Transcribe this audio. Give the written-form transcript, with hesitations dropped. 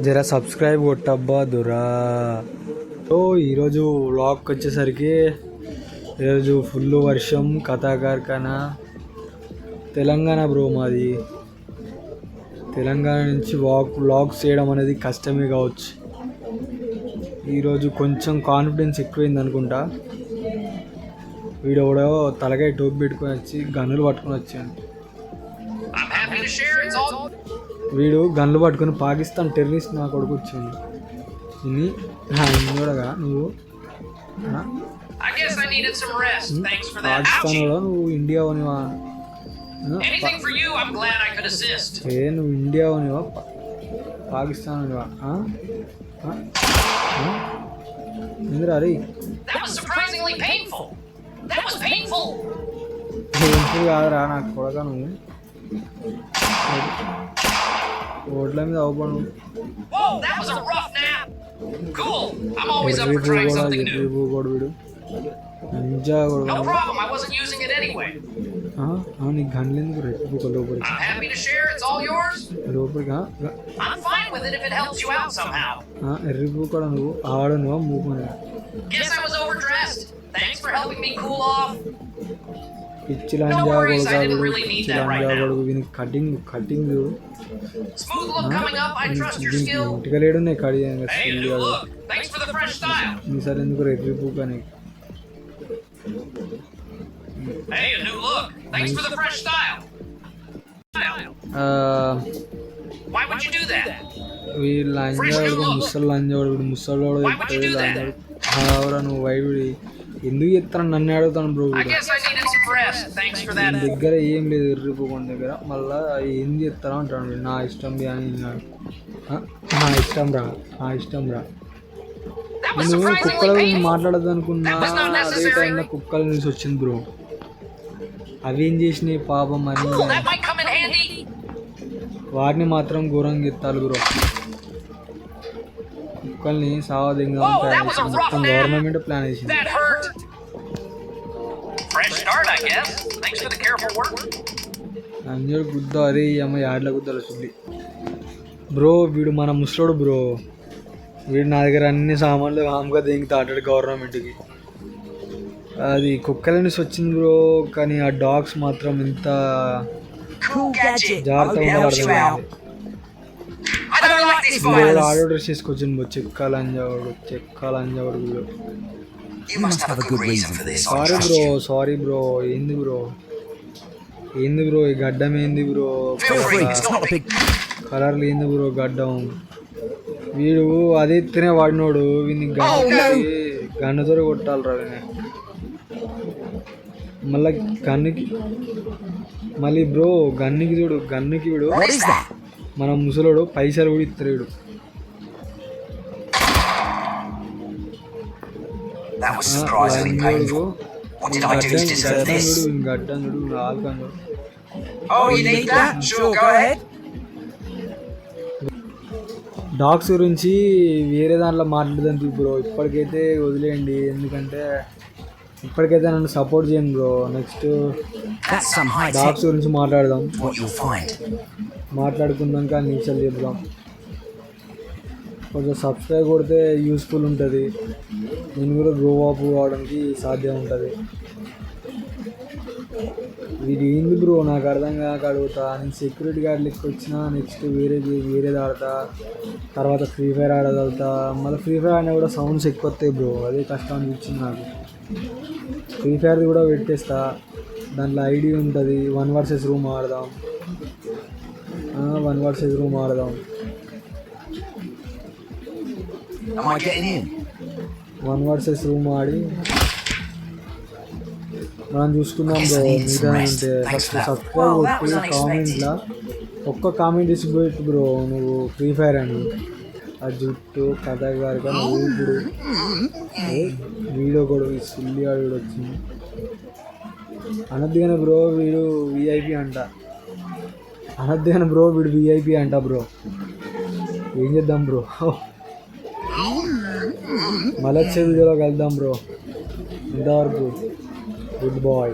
జరా subscribe కొట్టబ్బా దురా. So ఈరోజు వ్లాగ్కి వచ్చేసరికి ఈరోజు ఫుల్ వర్షం, కథా కార్ఖానా తెలంగాణ బ్రో. మాది తెలంగాణ నుంచి వ్లాగ్స్ చేయడం అనేది కష్టమే కావచ్చు. ఈరోజు కొంచెం కాన్ఫిడెన్స్ ఎక్కువైంది అనుకుంటా. వీడు కూడా తలకాయ టోపీ పెట్టుకొని వచ్చి గన్నులు పట్టుకొని వచ్చాను. వీడు గన్నులు పట్టుకొని పాకిస్తాన్ టెర్రరిస్ట్ నా కొడుకు వచ్చింది. ఇన్ని చూడగా నువ్వు పాకిస్తాన్ కూడా నువ్వు ఇండియా పోనివా? నువ్వు ఇండియా పోనివా పాకిస్తాన్ పోనివా? ఎందుకు అరే కాదురా నాకు కొడగా. నువ్వు రోడ్ల మీద అవ్వను. వీడు మంచిగా నీకు గన్లు ఎందుకు రెట్టిపోక లోపలికి ఎర్రిపోకడా నువ్వు ఆడనువా మూకునే పిచ్చి లంజా కొడుకు వీనికి కటింగ్ ఇంటికి లేడు నే కడి ఈసారి ఎందుకు రెట్రిపోక నీకు. వీళ్ళు లంజాడు ముసలి లంజాడు ముసలోడు ఎవరా నువ్వు వైడు ఎందుకు చెప్తాను నన్ను అడుగుతాను బ్రో. దగ్గర ఏం లేదు ఎర్రిపోకుండా దగ్గర మళ్ళా ఏం చెప్తాను అంటాడు. నా ఇష్టం అని నా ఇష్టం రా. నేను కుక్కల గురించి మాట్లాడదు అనుకున్నా, అదే టైంలో కుక్కల నుంచి వచ్చింది బ్రో. అవి ఏం చేసినాయి పాపం అని వాటిని మాత్రం ఘోరంగా ఎత్తాలి బ్రో. కుక్కల్ని సావదంగా మొత్తం గవర్నమెంట్ ప్లాన్ వేసింది. అందరూ గుద్ద అదే అమ్మ యాడ్ల గుద్దలు వస్తుంది బ్రో. వీడు మన ముసలోడు బ్రో. వీడు నా దగ్గర అన్ని సామాన్లు హామ్గా దేనికి ఆటాడు గవర్నమెంట్కి. అది కుక్కల నుంచి వచ్చింది బ్రో. కానీ ఆ డాగ్స్ మాత్రం ఇంత జాగ్రత్తగా ఆర్డర్ చేసుకొచ్చింది బ్రో. చెక్కాలంజవాడు బ్రో. Sorry bro. ఏంది బ్రో ఈ గడ్డం ఏంది బ్రో? కలర్లు ఏంది బ్రో గడ్డం? వీడు అదే ఎత్తునే వాడినోడు. వీడిని గన్నుతో కొట్టాలిరా వీని. మళ్ళీ బ్రో గన్నుకి చూడు, గన్నుకి వీడు మన ముసలోడు పైసలు కూడా ఇస్తారు. వీడు గడ్డం చూడు ఆల్కం చూడు. డాగ్స్ గురించి వేరే దాంట్లో మాట్లాడదాం బ్రో. ఇప్పటికైతే వదిలేయండి, ఎందుకంటే ఇప్పటికైతే నన్ను సపోర్ట్ చేయండి బ్రో. నెక్స్ట్ డాగ్స్ గురించి మాట్లాడదాం. మాట్లాడుకున్నాక నీచలు చెప్దాం. కొంచెం సబ్స్క్రైబ్ కొడితే యూస్ఫుల్ ఉంటుంది. నేను కూడా గ్రో అప్ కావడానికి సాధ్యం ఉంటుంది. ఇది ఏంది బ్రో నాకు అర్థం కాక అడుగుతా. నేను సెక్యూరిటీ గార్డ్ లెక్క వచ్చినా నెక్స్ట్ వేరేది ఆడతా, తర్వాత ఫ్రీ ఫైర్ ఆడగలుగుతా. మళ్ళీ ఫ్రీ ఫైర్ ఆడినా కూడా సౌండ్స్ ఎక్కువ వస్తాయి బ్రో. అదే కష్టం అనిపించింది నాకు. ఫ్రీ ఫైర్ది కూడా పెట్టేస్తా. దాంట్లో ఐడి ఉంటుంది. 1 vs రూమ్ ఆడదాం. 1 vs రూమ్ ఆడదాం. 1 vs రూమ్ ఆడి మనం చూసుకుందాం బ్రో. మిగతా అంటే ఫస్ట్ సబ్స్క్రైబ్ కొట్టి కామెంట్లో ఒక్క కామెంట్ ఇచ్చిపోయి బ్రో నువ్వు ఫ్రీ ఫైర్ అని. ఆ జుట్టు కథ గారు కానీ ఇప్పుడు వీడియో కూడా సిల్లి ఆడు కూడా వచ్చింది అనద్దుగానే బ్రో. వీడు విఐపి అంట. అనద్దుగానే బ్రో వీడు విఐపి అంట బ్రో. ఏం చేద్దాం బ్రో? మళ్ళీ వచ్చే వీడియోలో కలుద్దాం బ్రో. ఇంతవరకు గుడ్ బాయ్.